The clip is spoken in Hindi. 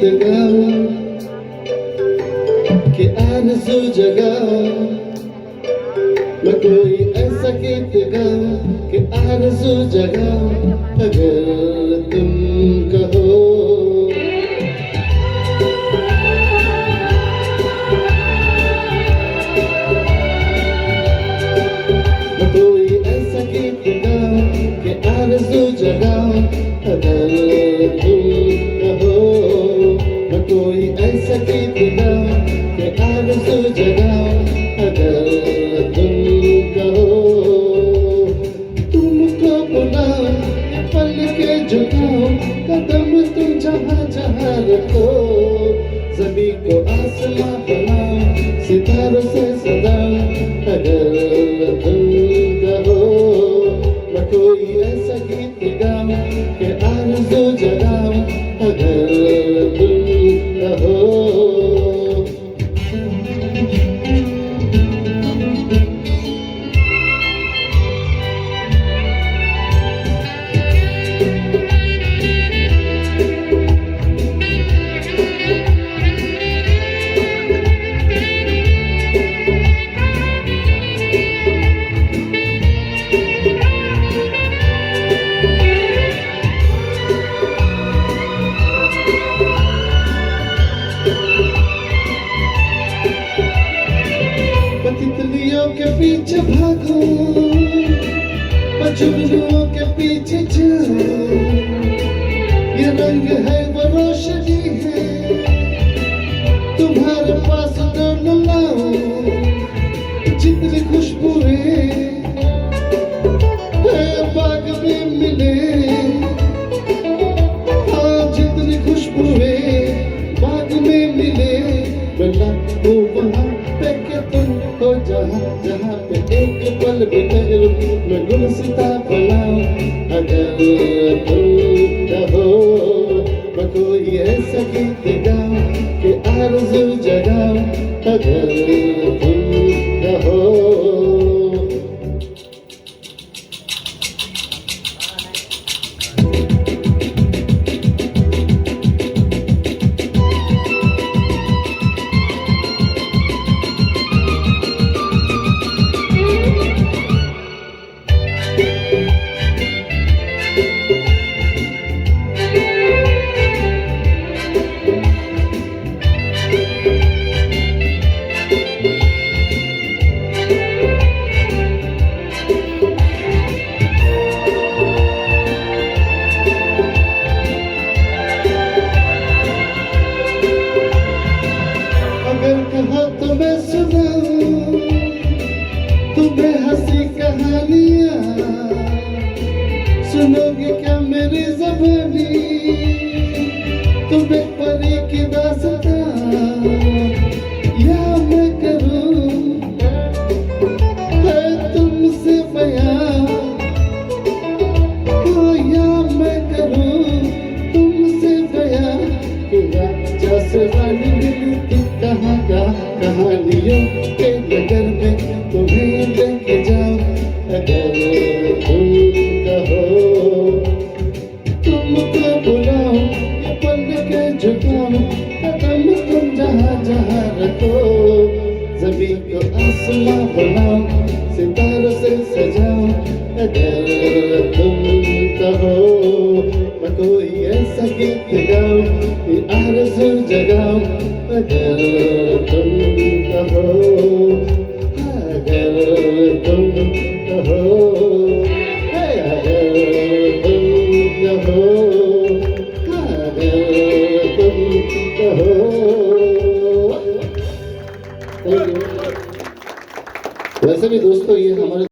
गीत गाओ कि आरज़ू जगाओ, मैं कोई ऐसा गीत गाओ कि आरज़ू जगाओ अगर तुम कहो। मैं कोई ऐसा गीत गाओ कि आरज़ू जगाओ अगर तुम कहो। मैं कोई ऐसा गीत गाओ कि आरज़ू जगाओ अगर तुम कहो। तुमको बुलाओ पल के झुकाओ, कदम तुम जहाँ जहाँ रखो। ज़मीं को आसमां बनाओ, सितारों से सजाओ अगर तुम कहो। मैं कोई ऐसा गीत गाऊं कि आरज़ू जगाओ अगर तुम कहो। तितलियों के पीछे भागो, मजनूओं के पीछे जाओ। ये रंग है वो रोशनी है, तुम्हारे पास तो लाओ। जितनी खुशबुएं बाग में मिले, हाँ जितनी खुशबुएं बाग में मिले, मिला वो वहाँ पे के तुम हो जहाँ जहाँ पे एक पल बितर मैं गुलसिता फैलाऊं अगर तुम कहो। मैं कोई ऐसा गीत गाऊं कि आरज़ू जगाऊं अगर तुम कहो। अगर कहो तो मैं सुनाऊं तुम्हें हंसी कहानियां, सुनोगे क्या मेरी ज़बानी तुम्हें परी की दास्तां। या मैं करूं है तुमसे बयां, या मैं करूं तुमसे बयां कि राजा से रानी मिलती कहाँ का कहानियों के नगर में तुम्हें लेके जाओ अगर तुम कहो। तुमको बुलाओ ये पल के झुकाओ, कदम तुम जहाँ जहाँ रखो। ज़मीं को आसमां बनाओ, सितारों से सजाओ अगर तुम कहो। मैं कोई ऐसा गीत गाऊं कि आरज़ू जगाऊं अगर तुम कहो। अगर तुम कहो, अगर तुम कहो, अगर तुम कहो। वैसे भी दोस्तों ये हमारे